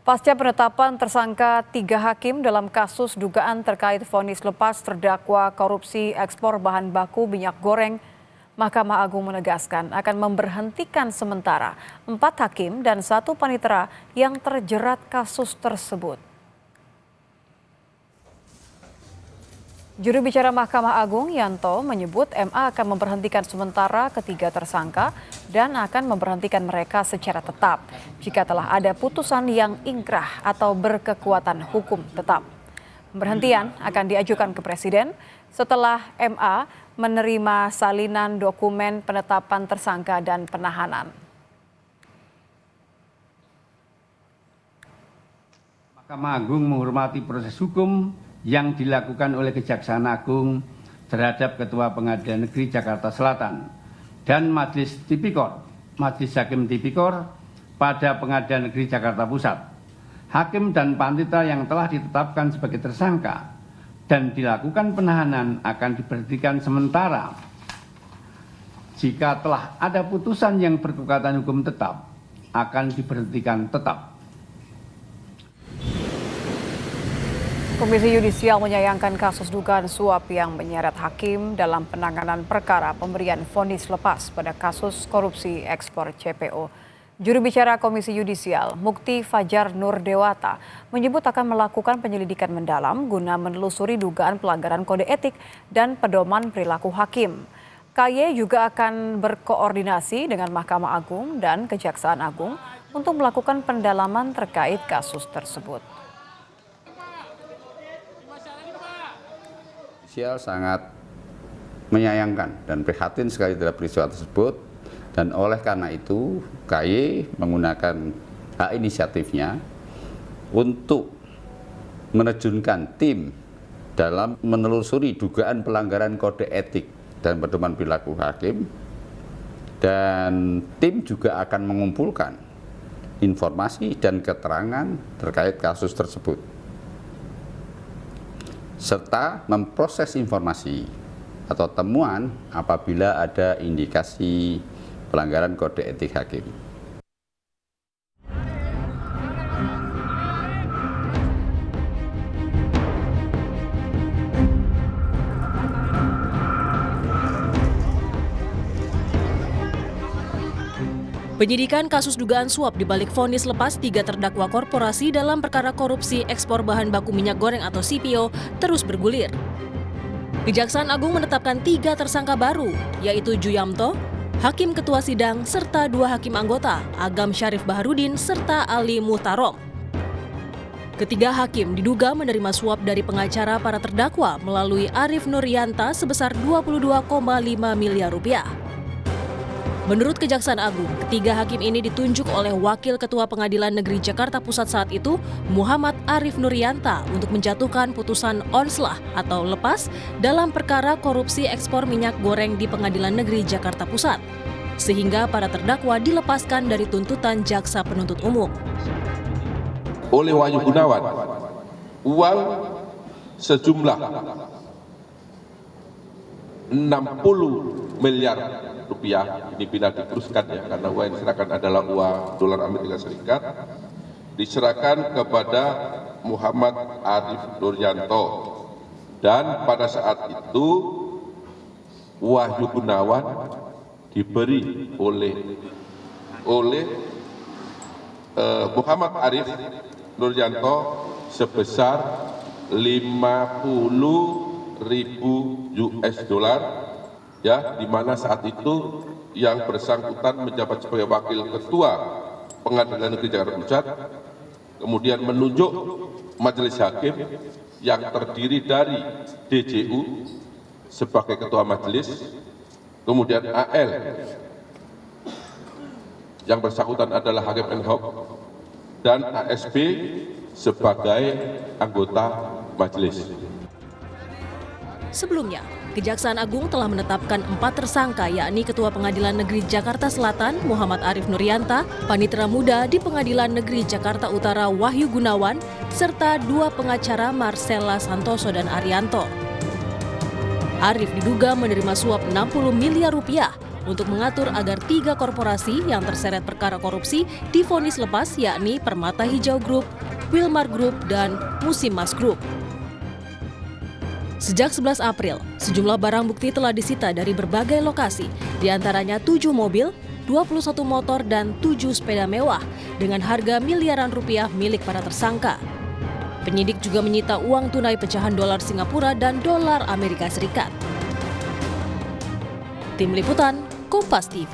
Pasca penetapan tersangka 3 hakim dalam kasus dugaan terkait vonis lepas terdakwa korupsi ekspor bahan baku minyak goreng, Mahkamah Agung menegaskan akan memberhentikan sementara 4 hakim dan 1 panitera yang terjerat kasus tersebut. Juru bicara Mahkamah Agung Yanto menyebut MA akan memberhentikan sementara ketiga tersangka dan akan memberhentikan mereka secara tetap jika telah ada putusan yang ingkrah atau berkekuatan hukum tetap. Pemberhentian akan diajukan ke Presiden setelah MA menerima salinan dokumen penetapan tersangka dan penahanan. Mahkamah Agung menghormati proses hukum yang dilakukan oleh Kejaksaan Agung terhadap Ketua Pengadilan Negeri Jakarta Selatan dan Majelis Hakim Tipikor pada Pengadilan Negeri Jakarta Pusat. Hakim dan panitera yang telah ditetapkan sebagai tersangka dan dilakukan penahanan akan diberhentikan sementara jika telah ada putusan yang berkekuatan hukum tetap akan diberhentikan tetap. Komisi Yudisial menyayangkan kasus dugaan suap yang menyeret hakim dalam penanganan perkara pemberian vonis lepas pada kasus korupsi ekspor CPO. Juru bicara Komisi Yudisial, Mukti Fajar Nurdewata, menyebut akan melakukan penyelidikan mendalam guna menelusuri dugaan pelanggaran kode etik dan pedoman perilaku hakim. KY juga akan berkoordinasi dengan Mahkamah Agung dan Kejaksaan Agung untuk melakukan pendalaman terkait kasus tersebut. Yudisial sangat menyayangkan dan prihatin sekali terhadap peristiwa tersebut, dan oleh karena itu KY menggunakan hak inisiatifnya untuk menerjunkan tim dalam menelusuri dugaan pelanggaran kode etik dan pedoman perilaku hakim, dan tim juga akan mengumpulkan informasi dan keterangan terkait kasus tersebut serta memproses informasi atau temuan apabila ada indikasi pelanggaran kode etik hakim. Penyidikan kasus dugaan suap dibalik vonis lepas 3 terdakwa korporasi dalam perkara korupsi ekspor bahan baku minyak goreng atau CPO terus bergulir. Kejaksaan Agung menetapkan 3 tersangka baru, yaitu Juyamto, Hakim Ketua Sidang, serta 2 hakim anggota, Agam Syarif Baharudin, serta Ali Muhtarom. Ketiga hakim diduga menerima suap dari pengacara para terdakwa melalui Arif Nuryanta sebesar 22,5 miliar rupiah. Menurut Kejaksaan Agung, ketiga hakim ini ditunjuk oleh Wakil Ketua Pengadilan Negeri Jakarta Pusat saat itu, Muhammad Arif Nuryanta, untuk menjatuhkan putusan onslah atau lepas dalam perkara korupsi ekspor minyak goreng di Pengadilan Negeri Jakarta Pusat, sehingga para terdakwa dilepaskan dari tuntutan jaksa penuntut umum. Oleh Wahyu Gunawan, uang sejumlah 60 miliar rupiah ini bila diteruskan ya, karena uang yang diserahkan adalah uang dolar Amerika Serikat, diserahkan kepada Muhammad Arif Nuryanto, dan pada saat itu Wahyu Gunawan diberi oleh Muhammad Arif Nuryanto sebesar 50.000 US dollar, ya, di mana saat itu yang bersangkutan menjabat sebagai Wakil Ketua Pengadilan Negeri Jakarta Pusat, kemudian menunjuk Majelis Hakim yang terdiri dari DJU sebagai Ketua Majelis, kemudian AL yang bersangkutan adalah Hakim ad hoc, dan ASB sebagai anggota majelis. Sebelumnya, Kejaksaan Agung telah menetapkan 4 tersangka, yakni Ketua Pengadilan Negeri Jakarta Selatan Muhammad Arif Nuryanta, Panitera Muda di Pengadilan Negeri Jakarta Utara Wahyu Gunawan, serta 2 pengacara Marcella Santoso dan Arianto. Arif diduga menerima suap 60 miliar rupiah untuk mengatur agar 3 korporasi yang terseret perkara korupsi divonis lepas, yakni Permata Hijau Group, Wilmar Group, dan Musimas Group. Sejak 11 April, sejumlah barang bukti telah disita dari berbagai lokasi, diantaranya 7 mobil, 21 motor, dan 7 sepeda mewah dengan harga miliaran rupiah milik para tersangka. Penyidik juga menyita uang tunai pecahan dolar Singapura dan dolar Amerika Serikat. Tim Liputan, Kompas TV.